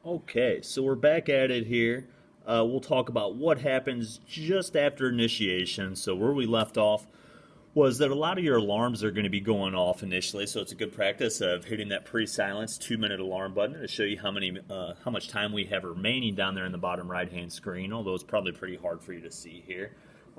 Okay, so we're back at it here. We'll talk about what happens just after initiation. So where we left off was that a lot of your alarms are going to be going off initially. So it's a good practice of hitting that pre-silence 2-minute alarm button to show you how much time we have remaining down there in the bottom right-hand screen. Although it's probably pretty hard for you to see here.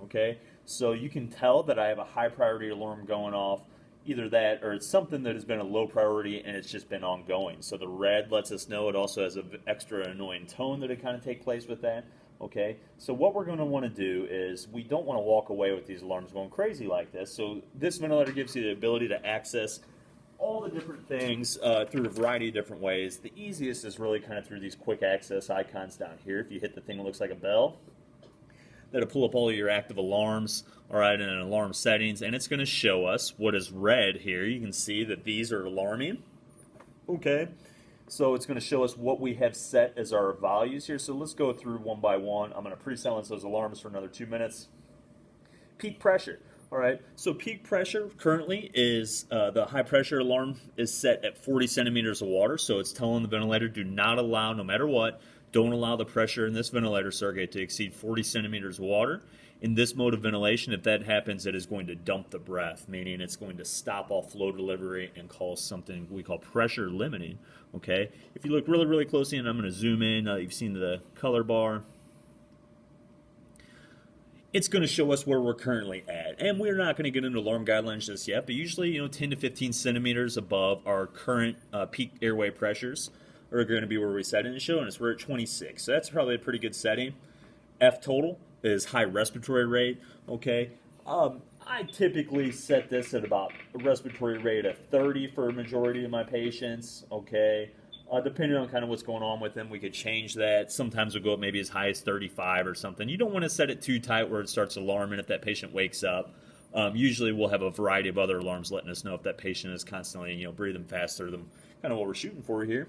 Okay, so you can tell that I have a high priority alarm going off. Either that or it's something that has been a low priority and it's just been ongoing. So the red lets us know. It also has an extra annoying tone that it kind of take place with that. Okay, so what we're going to want to do is we don't want to walk away with these alarms going crazy like this. So this ventilator gives you the ability to access all the different things through a variety of different ways. The easiest is really kind of through these quick access icons down here. If you hit the thing that looks like a bell, that'll pull up all of your active alarms, all right, and alarm settings, and it's going to show us what is red here. You can see that these are alarming. Okay, so it's going to show us what we have set as our values here. So let's go through one by one. I'm going to pre-silence those alarms for another 2 minutes. Peak pressure. All right, so peak pressure currently is the high pressure alarm is set at 40 centimeters of water, so it's telling the ventilator do not allow, no matter what, don't allow the pressure in this ventilator circuit to exceed 40 centimeters of water. In this mode of ventilation, if that happens, it is going to dump the breath, meaning it's going to stop all flow delivery and cause something we call pressure limiting. Okay, if you look really, really closely, and I'm going to zoom in, you've seen the color bar. It's going to show us where we're currently at. And we're not going to get into alarm guidelines just yet, but usually, 10 to 15 centimeters above our current peak airway pressures are going to be where we set it. And it's showing us we're at 26. So that's probably a pretty good setting. F total is high respiratory rate. Okay. I typically set this at about a respiratory rate of 30 for a majority of my patients. Okay. Depending on kind of what's going on with them, we could change that. Sometimes we'll go up maybe as high as 35 or something. You don't want to set it too tight where it starts alarming if that patient wakes up. Usually we'll have a variety of other alarms letting us know if that patient is constantly, breathing faster than kind of what we're shooting for here.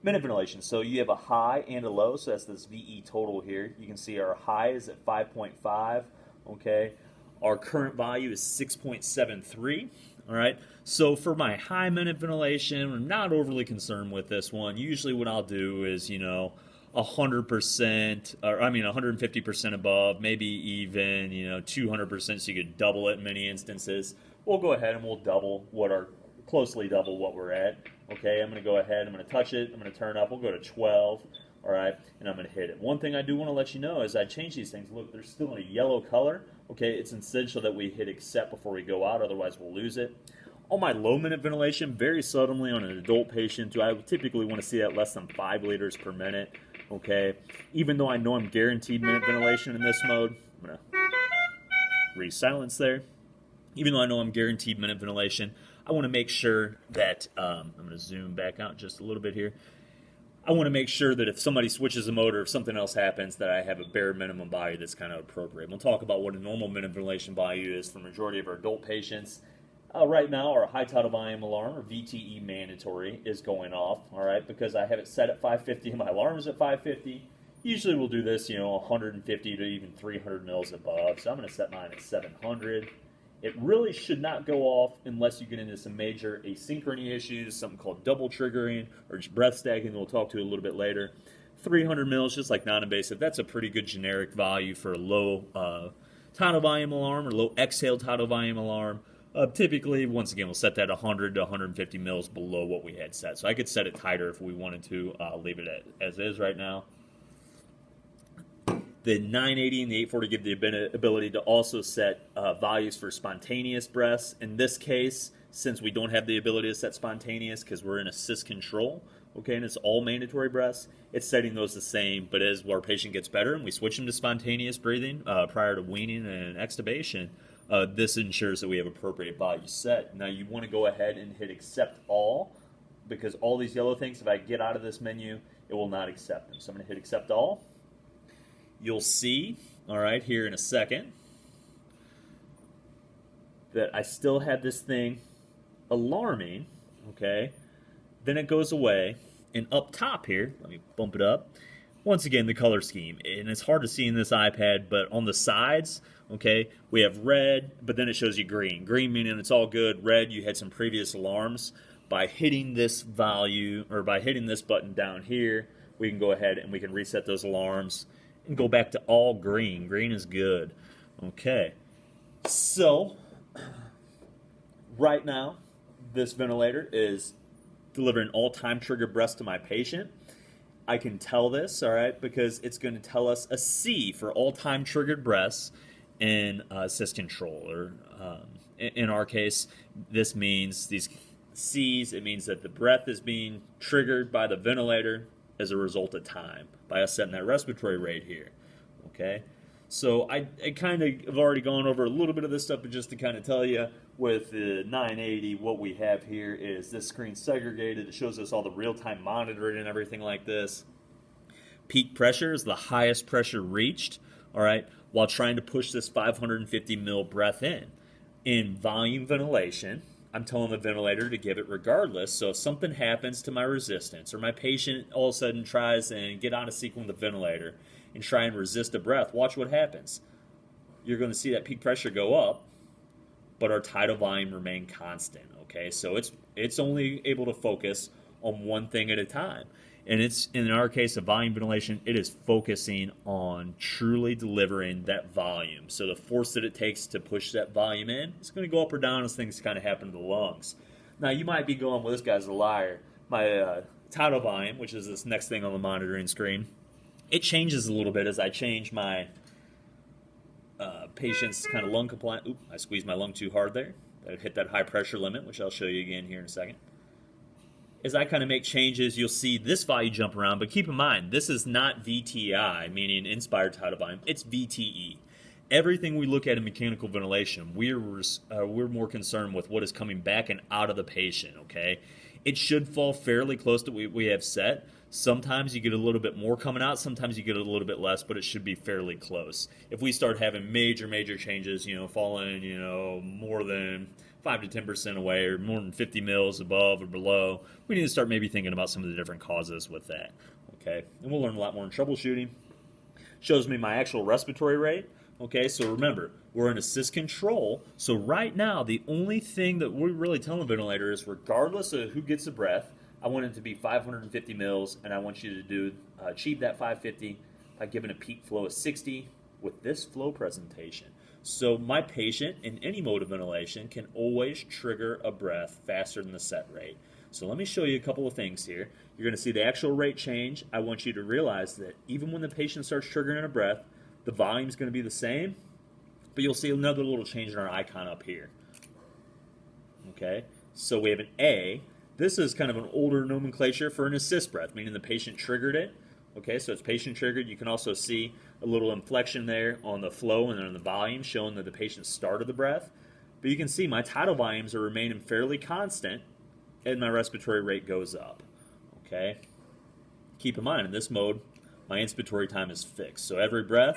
Minute ventilation. So you have a high and a low, so that's this VE total here. You can see our high is at 5.5, okay? Our current value is 6.73. All right, so for my high minute ventilation, I'm not overly concerned with this one. Usually what I'll do is, 100%, or 150% above, maybe even, 200%, so you could double it in many instances. We'll go ahead and we'll closely double what we're at. Okay, I'm going to go ahead, I'm going to touch it, I'm going to turn up, we'll go to 12. All right, and I'm going to hit it. One thing I do want to let you know is I change these things. Look, they're still in a yellow color. Okay, it's essential that we hit accept before we go out, otherwise we'll lose it. On my low minute ventilation, very seldomly on an adult patient, do I typically want to see that less than 5 liters per minute. Okay, even though I know I'm guaranteed minute ventilation in this mode, I'm going to re-silence there. Even though I know I'm guaranteed minute ventilation, I want to make sure that, I'm going to zoom back out just a little bit here. I want to make sure that if somebody switches a mode or if something else happens, that I have a bare minimum value that's kind of appropriate. We'll talk about what a normal minute ventilation value is for the majority of our adult patients. Right now, our high tidal volume alarm, or VTE mandatory, is going off, all right, because I have it set at 550 and my alarm is at 550. Usually we'll do this, 150 to even 300 mils above, so I'm going to set mine at 700. It really should not go off unless you get into some major asynchrony issues, something called double triggering or just breath stacking that we'll talk to a little bit later. 300 mils, just like non-invasive, that's a pretty good generic value for a low tidal volume alarm or low exhale tidal volume alarm. Typically, once again, we'll set that 100 to 150 mils below what we had set. So I could set it tighter if we wanted to. Leave it as is right now. The 980 and the 840 give the ability to also set values for spontaneous breaths. In this case, since we don't have the ability to set spontaneous because we're in assist control, okay, and it's all mandatory breaths, it's setting those the same. But as our patient gets better and we switch them to spontaneous breathing prior to weaning and extubation, this ensures that we have appropriate values set. Now you want to go ahead and hit accept all, because all these yellow things, if I get out of this menu, it will not accept them. So I'm going to hit accept all. You'll see, all right, here in a second, that I still have this thing alarming, okay? Then it goes away, and up top here, let me bump it up. Once again, the color scheme, and it's hard to see in this iPad, but on the sides, okay, we have red, but then it shows you green. Green meaning it's all good. Red, you had some previous alarms. by hitting this value, or by hitting this button down here, we can go ahead and we can reset those alarms and go back to all green. Green is good. Okay, so right now, this ventilator is delivering all time triggered breaths to my patient. I can tell this, all right, because it's going to tell us a C for all time triggered breaths in assist control. Or in our case, this means these C's, it means that the breath is being triggered by the ventilator as a result of time, by us setting that respiratory rate here. Okay, so I kind of have already gone over a little bit of this stuff, but just to kind of tell you, with the 980, what we have here is this screen segregated. It shows us all the real-time monitoring and everything like this. Peak pressure is the highest pressure reached, all right, while trying to push this 550 mil breath in. In volume ventilation, I'm telling the ventilator to give it regardless. So if something happens to my resistance, or my patient all of a sudden tries and get out of sync with the ventilator and try and resist a breath, watch what happens. You're going to see that peak pressure go up, but our tidal volume remain constant. Okay, so it's only able to focus on one thing at a time. And it's, in our case of volume ventilation, it is focusing on truly delivering that volume. So the force that it takes to push that volume in is going to go up or down as things kind of happen to the lungs. Now, you might be going, well, this guy's a liar. My tidal volume, which is this next thing on the monitoring screen, it changes a little bit as I change my patient's kind of lung compliance. Oop, I squeezed my lung too hard there. I hit that high pressure limit, which I'll show you again here in a second. As I kind of make changes, you'll see this value jump around, but keep in mind, this is not VTI, meaning inspired tidal volume. It's VTE. Everything we look at in mechanical ventilation, we're more concerned with what is coming back and out of the patient, okay? It should fall fairly close to what we have set. Sometimes you get a little bit more coming out, sometimes you get a little bit less, but it should be fairly close. If we start having major changes, falling, more than 5 to 10% away, or more than 50 mils above or below, we need to start maybe thinking about some of the different causes with that. Okay, and we'll learn a lot more in troubleshooting. Shows me my actual respiratory rate. Okay, so remember, we're in assist control. So right now, the only thing that we're really telling the ventilator is, regardless of who gets the breath, I want it to be 550 mils, and I want you to achieve that 550 by giving a peak flow of 60 with this flow presentation. So my patient in any mode of ventilation can always trigger a breath faster than the set rate. So let me show you a couple of things here. You're going to see the actual rate change. I want you to realize that even when the patient starts triggering a breath, the volume is going to be the same, but you'll see another little change in our icon up here. Okay, so we have an A. This is kind of an older nomenclature for an assist breath, meaning the patient triggered it. Okay, so it's patient triggered. You can also see a little inflection there on the flow and on the volume, showing that the patient started the breath. But you can see my tidal volumes are remaining fairly constant, and my respiratory rate goes up. Okay, keep in mind, in this mode, my inspiratory time is fixed. So every breath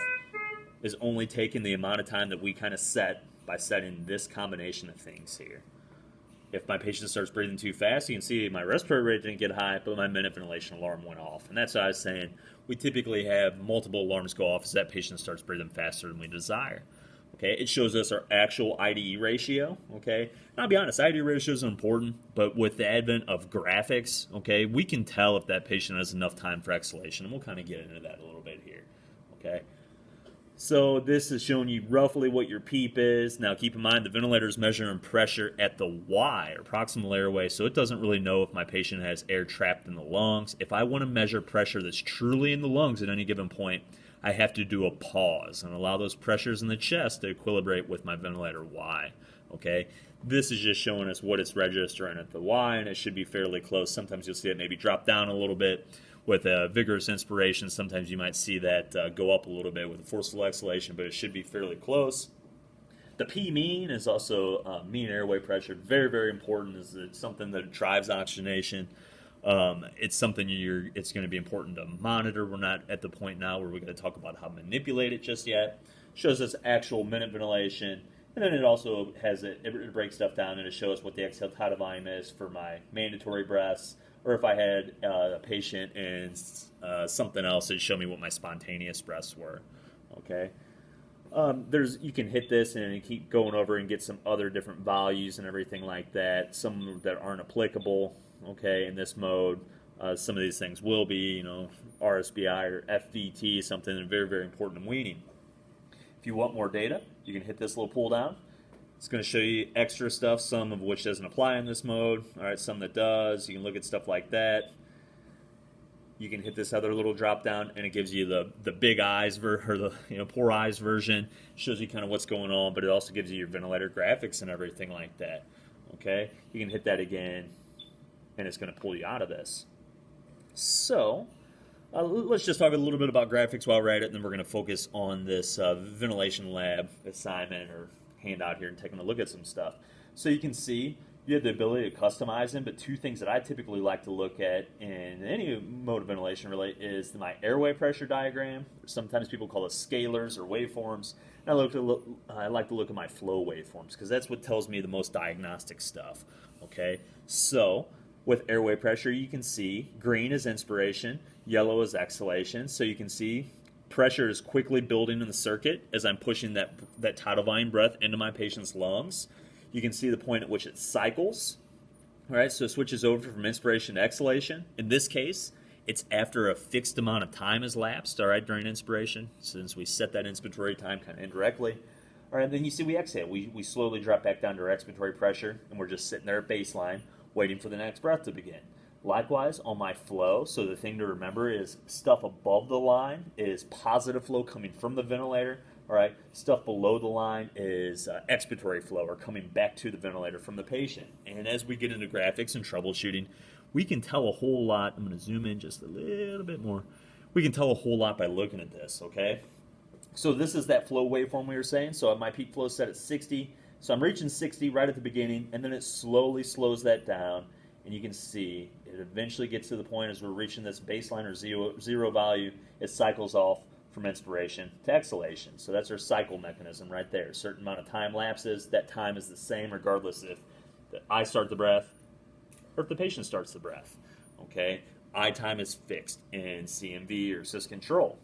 is only taking the amount of time that we kind of set by setting this combination of things here. If my patient starts breathing too fast, you can see my respiratory rate didn't get high, but my minute ventilation alarm went off. And that's what I was saying. We typically have multiple alarms go off as that patient starts breathing faster than we desire. Okay, it shows us our actual IDE ratio. Okay, and I'll be honest, IDE ratios are important, but with the advent of graphics, okay, we can tell if that patient has enough time for exhalation, and we'll kind of get into that a little bit here. Okay. So this is showing you roughly what your PEEP is. Now keep in mind the ventilator is measuring pressure at the Y, or proximal airway, so it doesn't really know if my patient has air trapped in the lungs. If I want to measure pressure that's truly in the lungs at any given point, I have to do a pause and allow those pressures in the chest to equilibrate with my ventilator Y. Okay, this is just showing us what it's registering at the Y, and it should be fairly close. Sometimes you'll see it maybe drop down a little bit with a vigorous inspiration. Sometimes you might see that go up a little bit with a forceful exhalation, but it should be fairly close. The P mean is also mean airway pressure. Very, very important. It's something that drives oxygenation. It's something it's going to be important to monitor. We're not at the point now where we're going to talk about how to manipulate it just yet. Shows us actual minute ventilation, and then it also has it breaks stuff down, and it shows what the exhale tidal volume is for my mandatory breaths, or if I had a patient and something else, it'd show me what my spontaneous breaths were. Okay. You can hit this and keep going over and get some other different values and everything like that. Some that aren't applicable, okay, in this mode. Some of these things will be, you know, RSBI or FVT, something very, very important in weaning. If you want more data, you can hit this little pull down. It's going to show you extra stuff, some of which doesn't apply in this mode. All right, some that does. You can look at stuff like that. You can hit this other little drop down, and it gives you the big eyes or the poor eyes version. Shows you kind of what's going on, but it also gives you your ventilator graphics and everything like that. Okay, you can hit that again, and it's going to pull you out of this. So let's just talk a little bit about graphics while we're at it, and then we're going to focus on this ventilation lab assignment or handout here and taking a look at some stuff. So you can see you have the ability to customize them, but two things that I typically like to look at in any mode of ventilation really is my airway pressure diagram. Sometimes people call it scalars or waveforms. And I like to look at my flow waveforms because that's what tells me the most diagnostic stuff. Okay, so with airway pressure, you can see green is inspiration, yellow is exhalation. So you can see pressure is quickly building in the circuit as I'm pushing that tidal volume breath into my patient's lungs. You can see the point at which it cycles. All right, so it switches over from inspiration to exhalation. In this case, it's after a fixed amount of time has lapsed, all right, during inspiration, since we set that inspiratory time kind of indirectly. All right, then you see we exhale. We slowly drop back down to our expiratory pressure, and we're just sitting there at baseline, waiting for the next breath to begin. Likewise, on my flow, so the thing to remember is stuff above the line is positive flow coming from the ventilator. All right, stuff below the line is expiratory flow, or coming back to the ventilator from the patient. And as we get into graphics and troubleshooting, we can tell a whole lot. I'm going to zoom in just a little bit more. We can tell a whole lot by looking at this, okay? So this is that flow waveform we were saying. So my peak flow is set at 60. So I'm reaching 60 right at the beginning, and then it slowly slows that down. And you can see it eventually gets to the point as we're reaching this baseline or zero value, it cycles off from inspiration to exhalation. So that's our cycle mechanism right there. A certain amount of time lapses. That time is the same regardless if I start the breath or if the patient starts the breath. Okay, I time is fixed in CMV or sys control.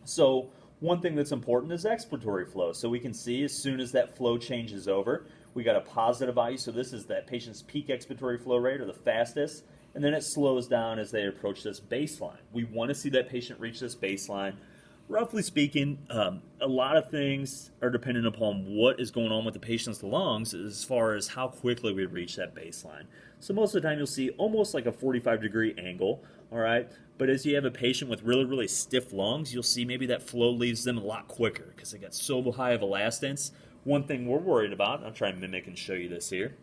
So one thing that's important is expiratory flow. So we can see as soon as that flow changes over, we got a positive value. So this is that patient's peak expiratory flow rate, or the fastest, and then it slows down as they approach this baseline. We want to see that patient reach this baseline. Roughly speaking, a lot of things are dependent upon what is going on with the patient's lungs as far as how quickly we reach that baseline. So most of the time you'll see almost like a 45-degree angle, all right? But as you have a patient with really, really stiff lungs, you'll see maybe that flow leaves them a lot quicker because they got so high of elastance. One thing we're worried about, I'll try and mimic and show you this here,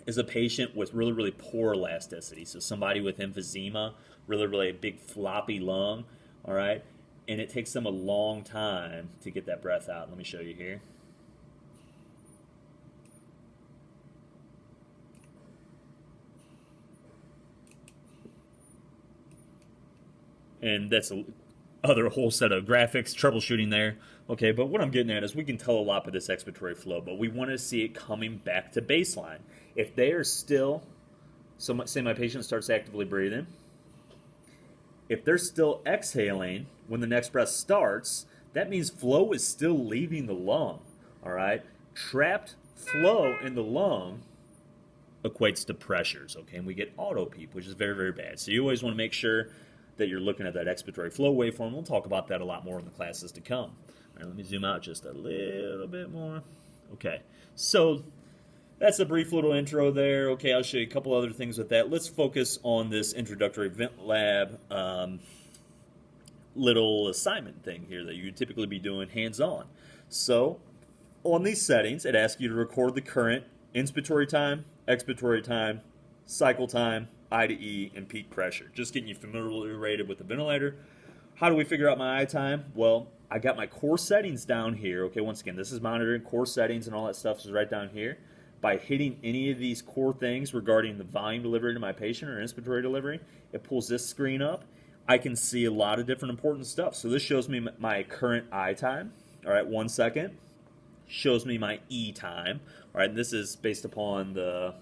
is a patient with really, really poor elasticity. So somebody with emphysema, really, really big floppy lung, all right? And it takes them a long time to get that breath out. Let me show you here. And that's other whole set of graphics, troubleshooting there. Okay, but what I'm getting at is we can tell a lot by this expiratory flow, but we want to see it coming back to baseline. If they are still, so say my patient starts actively breathing, if they're still exhaling when the next breath starts, that means flow is still leaving the lung, all right? Trapped flow in the lung equates to pressures, okay? And we get auto-PEEP, which is very, very bad. So you always want to make sure that you're looking at that expiratory flow waveform. We'll talk about that a lot more in the classes to come. All right, let me zoom out just a little bit more. Okay, so that's a brief little intro there. Okay, I'll show you a couple other things with that. Let's focus on this introductory vent lab little assignment thing here that you'd typically be doing hands-on. So on these settings, it asks you to record the current inspiratory time, expiratory time, cycle time, I to E, and peak pressure. Just getting you familiar with the ventilator. How do we figure out my I time? Well, I got my core settings down here. Okay, once again, this is monitoring core settings and all that stuff is right down here. By hitting any of these core things regarding the volume delivery to my patient or inspiratory delivery, it pulls this screen up. I can see a lot of different important stuff. So this shows me my current I time. All right, 1 second. Shows me my E time. All right, and this is based upon the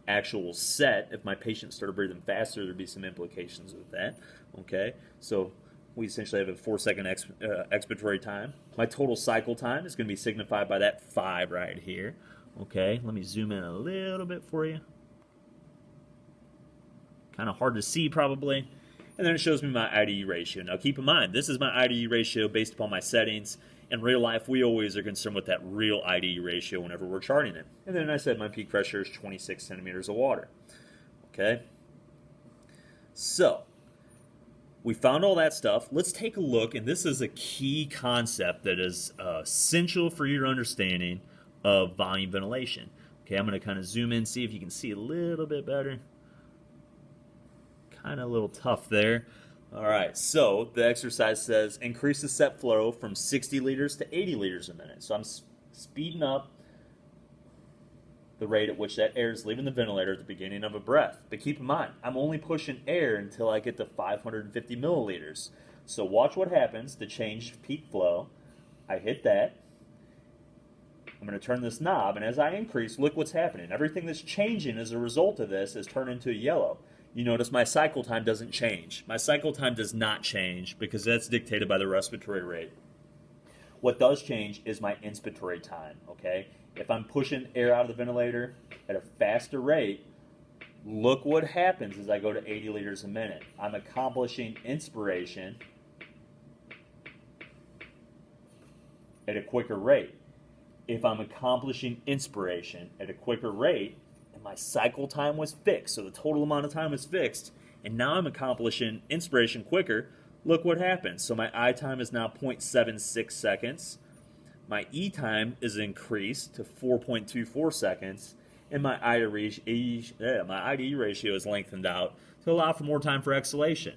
actual set. If my patient started breathing faster, there'd be some implications with that. Okay, so We essentially have a 4-second expiratory time. My total cycle time is going to be signified by that 5 right here. Okay, let me zoom in a little bit for you. Kind of hard to see probably. And then it shows me my IDE ratio. Now keep in mind, this is my IDE ratio based upon my settings. In real life, we always are concerned with that real IDE ratio whenever we're charting it. And then I said my peak pressure is 26 centimeters of water. Okay? So, we found all that stuff. Let's take a look, and this is a key concept that is essential for your understanding of volume ventilation. Okay, I'm going to kind of zoom in, see if you can see a little bit better. Kind of a little tough there. All right, so the exercise says increase the set flow from 60 liters to 80 liters a minute. So I'm speeding up the rate at which that air is leaving the ventilator at the beginning of a breath. But keep in mind, I'm only pushing air until I get to 550 milliliters. So watch what happens to change peak flow. I hit that. I'm going to turn this knob, and as I increase, look what's happening. Everything that's changing as a result of this is turned into yellow. You notice my cycle time doesn't change. My cycle time does not change because that's dictated by the respiratory rate. What does change is my inspiratory time, okay? If I'm pushing air out of the ventilator at a faster rate, look what happens as I go to 80 liters a minute. I'm accomplishing inspiration at a quicker rate. If I'm accomplishing inspiration at a quicker rate, and my cycle time was fixed, so the total amount of time was fixed, and now I'm accomplishing inspiration quicker, look what happens. So my I time is now 0.76 seconds. My E time is increased to 4.24 seconds, and my IDE ratio is lengthened out to allow for more time for exhalation.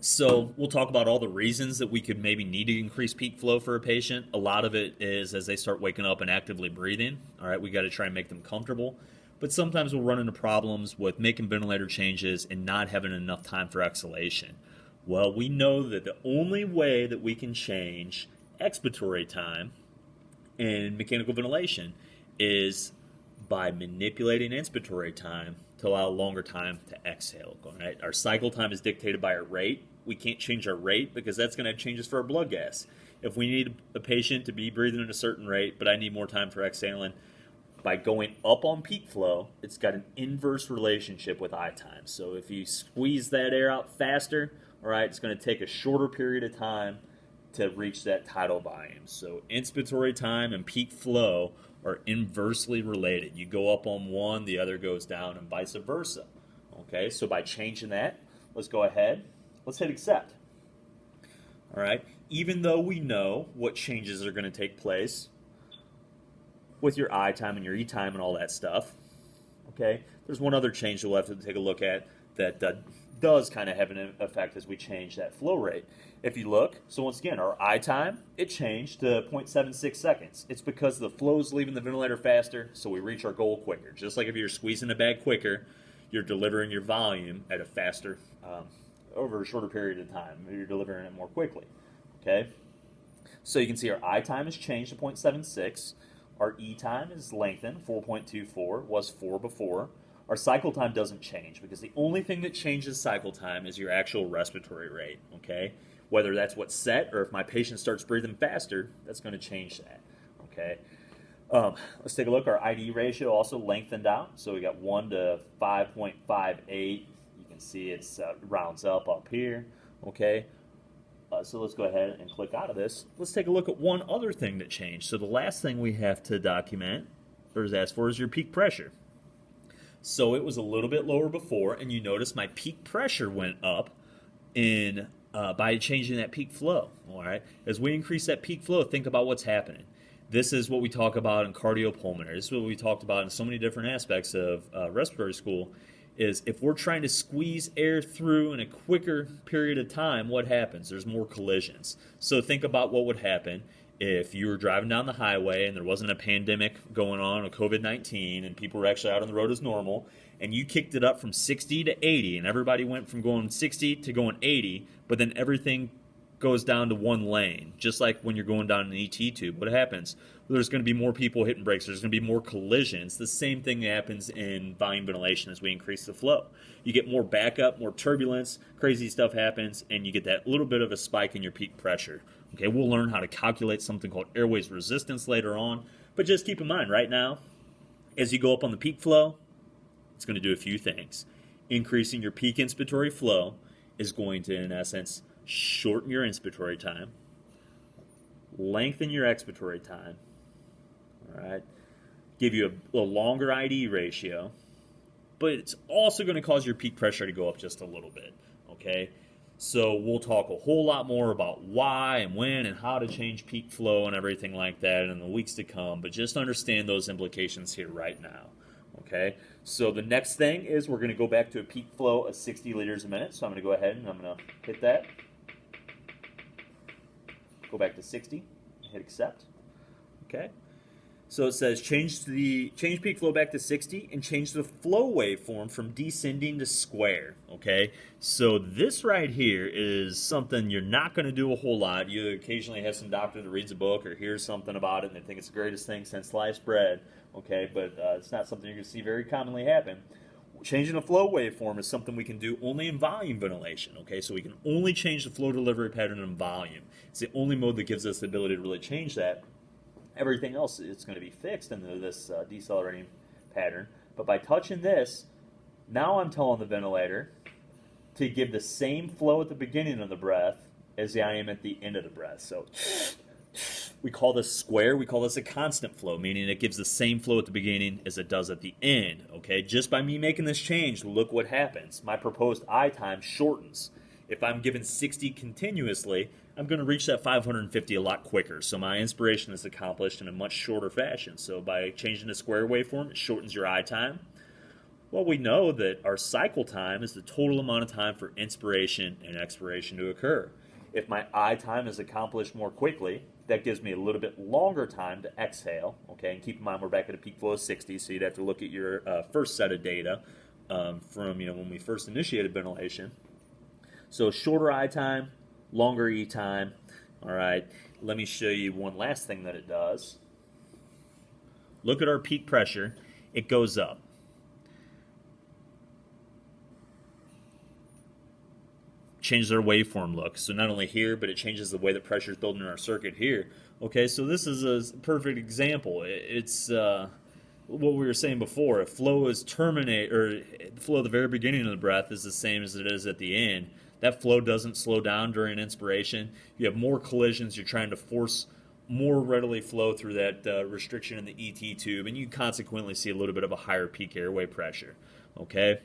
So we'll talk about all the reasons that we could maybe need to increase peak flow for a patient. A lot of it is as they start waking up and actively breathing. All right, we got to try and make them comfortable. But sometimes we'll run into problems with making ventilator changes and not having enough time for exhalation. Well, we know that the only way that we can change expiratory time in mechanical ventilation is by manipulating inspiratory time to allow longer time to exhale. All right? Our cycle time is dictated by our rate. We can't change our rate because that's going to have changes for our blood gas. If we need a patient to be breathing at a certain rate, but I need more time for exhaling, by going up on peak flow, it's got an inverse relationship with I time. So if you squeeze that air out faster, all right, it's going to take a shorter period of time to reach that tidal volume. So inspiratory time and peak flow are inversely related. You go up on one, the other goes down, and vice versa. Okay, so by changing that, let's go ahead. Let's hit accept. All right, even though we know what changes are going to take place with your I time and your E time and all that stuff, okay, there's one other change we'll have to take a look at that does kind of have an effect as we change that flow rate. If you look, so once again, our I time, it changed to 0.76 seconds. It's because the flow's leaving the ventilator faster, so we reach our goal quicker. Just like if you're squeezing a bag quicker, you're delivering your volume at a faster, over a shorter period of time. You're delivering it more quickly, okay? So you can see our I time has changed to 0.76. Our E time is lengthened, 4.24, was 4 before. Our cycle time doesn't change because the only thing that changes cycle time is your actual respiratory rate, okay? Whether that's what's set or if my patient starts breathing faster, that's going to change that, okay? Let's take a look. Our IDE ratio also lengthened out. So we got 1 to 5.58. You can see it's rounds up here, okay? So let's go ahead and click out of this. Let's take a look at one other thing that changed. So the last thing we have to document or is asked for is your peak pressure. So it was a little bit lower before, and you notice my peak pressure went up in by changing that peak flow. All right, as we increase that peak flow, think about what's happening. This is what we talk about in cardiopulmonary. This is what we talked about in so many different aspects of respiratory school. Is if we're trying to squeeze air through in a quicker period of time, what happens? There's more collisions. So think about what would happen if you were driving down the highway and there wasn't a pandemic going on, a COVID-19, and people were actually out on the road as normal, and you kicked it up from 60 to 80, and everybody went from going 60 to going 80, but then everything goes down to one lane, just like when you're going down an ET tube. What happens? There's going to be more people hitting brakes. There's going to be more collisions. The same thing happens in volume ventilation as we increase the flow. You get more backup, more turbulence, crazy stuff happens, and you get that little bit of a spike in your peak pressure. Okay, we'll learn how to calculate something called Airway's resistance later on, but just keep in mind right now, as you go up on the peak flow, it's going to do a few things. Increasing your peak inspiratory flow is going to, in essence, shorten your inspiratory time, lengthen your expiratory time, all right, give you a longer IDE ratio, but it's also going to cause your peak pressure to go up just a little bit, okay? So we'll talk a whole lot more about why and when and how to change peak flow and everything like that in the weeks to come, but just understand those implications here right now, okay? So the next thing is we're going to go back to a peak flow of 60 liters a minute, so I'm going to go ahead and I'm going to hit that. Go back to 60, hit accept. Okay. So it says change peak flow back to 60 and change the flow waveform from descending to square. Okay. So this right here is something you're not going to do a whole lot. You occasionally have some doctor that reads a book or hears something about it and they think it's the greatest thing since sliced bread. Okay, but it's not something you're going to see very commonly happen. Changing the flow waveform is something we can do only in volume ventilation, okay? So we can only change the flow delivery pattern in volume. It's the only mode that gives us the ability to really change that. Everything else is going to be fixed into this decelerating pattern. But by touching this, now I'm telling the ventilator to give the same flow at the beginning of the breath as I am at the end of the breath. So we call this square. We call this a constant flow, meaning it gives the same flow at the beginning as it does at the end. Okay, just by me making this change, look what happens. My proposed I time shortens. If I'm given 60 continuously, I'm going to reach that 550 a lot quicker. So my inspiration is accomplished in a much shorter fashion. So by changing the square waveform, it shortens your I time. Well, we know that our cycle time is the total amount of time for inspiration and expiration to occur. If my I time is accomplished more quickly, that gives me a little bit longer time to exhale, okay? And keep in mind we're back at a peak flow of 60, so you'd have to look at your first set of data from when we first initiated ventilation. So shorter I time, longer E time. All right, let me show you one last thing that it does. Look at our peak pressure. It goes up. Changes our waveform look. So not only here, but it changes the way the pressure is building in our circuit here. Okay, so this is a perfect example. It's what we were saying before. If flow is the flow at the very beginning of the breath is the same as it is at the end, that flow doesn't slow down during inspiration. You have more collisions. You're trying to force more readily flow through that restriction in the ET tube, and you consequently see a little bit of a higher peak airway pressure. Okay.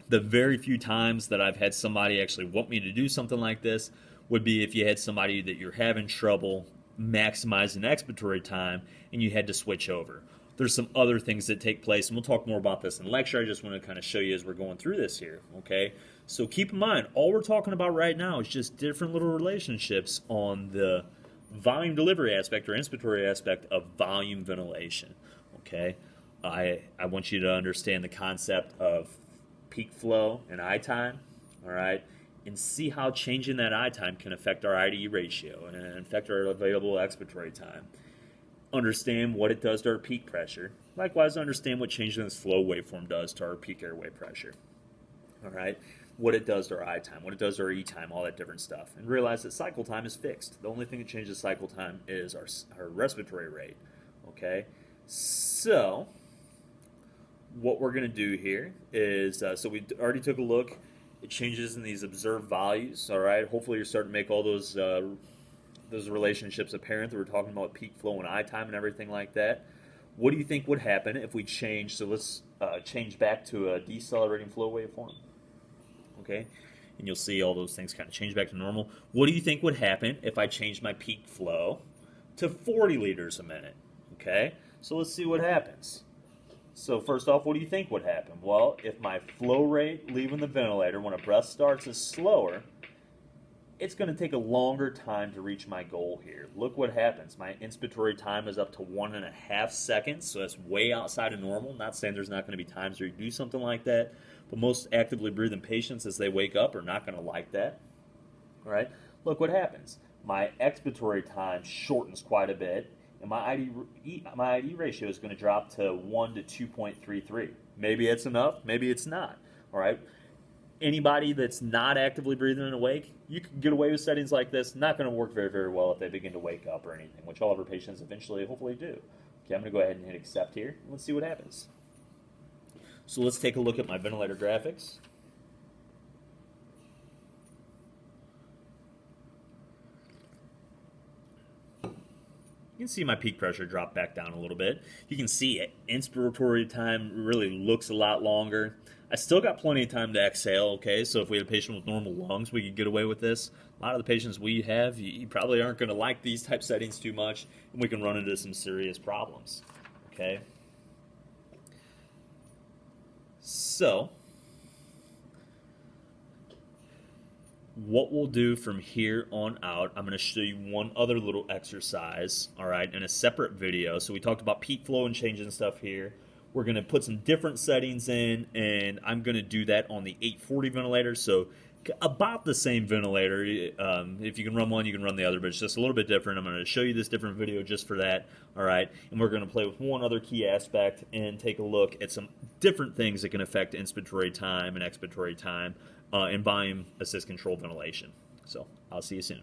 The very few times that I've had somebody actually want me to do something like this would be if you had somebody that you're having trouble maximizing expiratory time and you had to switch over. There's some other things that take place, and we'll talk more about this in lecture. I just want to kind of show you as we're going through this here, okay? So keep in mind, all we're talking about right now is just different little relationships on the volume delivery aspect or inspiratory aspect of volume ventilation, okay? I want you to understand the concept of peak flow and I time, all right, and see how changing that I time can affect our IDE ratio and affect our available expiratory time. Understand what it does to our peak pressure. Likewise, understand what changing this flow waveform does to our peak airway pressure. All right, what it does to our I time, what it does to our E time, all that different stuff. And realize that cycle time is fixed. The only thing that changes cycle time is our respiratory rate. Okay, so what we're going to do here is, so we already took a look. It changes in these observed values, all right? Hopefully you're starting to make all those relationships apparent that we're talking about peak flow and I time and everything like that. What do you think would happen if we change, so let's change back to a decelerating flow waveform, okay? And you'll see all those things kind of change back to normal. What do you think would happen if I changed my peak flow to 40 liters a minute, okay? So let's see what happens. So first off, what do you think would happen? Well, if my flow rate leaving the ventilator when a breath starts is slower, it's going to take a longer time to reach my goal here. Look what happens. My inspiratory time is up to 1.5 seconds, so that's way outside of normal. Not saying there's not going to be times where you do something like that, but most actively breathing patients as they wake up are not going to like that. All right? look what happens. My expiratory time shortens quite a bit, and my ID ratio is going to drop to 1 to 2.33. Maybe it's enough, maybe it's not. All right. Anybody that's not actively breathing and awake, you can get away with settings like this. Not going to work very, very well if they begin to wake up or anything, which all of our patients eventually hopefully do. Okay, I'm going to go ahead and hit accept here. Let's see what happens. So let's take a look at my ventilator graphics. You can see my peak pressure drop back down a little bit. You can see inspiratory time really looks a lot longer. I still got plenty of time to exhale, okay? So if we had a patient with normal lungs, we could get away with this. A lot of the patients we have, you probably aren't going to like these type settings too much, and we can run into some serious problems, okay? So what we'll do from here on out, I'm going to show you one other little exercise, all right, in a separate video. So we talked about peak flow and changing stuff here. We're going to put some different settings in, and I'm going to do that on the 840 ventilator. So about the same ventilator. If you can run one, you can run the other, but it's just a little bit different. I'm going to show you this different video just for that, all right? And we're going to play with one other key aspect and take a look at some different things that can affect inspiratory time and expiratory time in volume assist control ventilation. So I'll see you soon.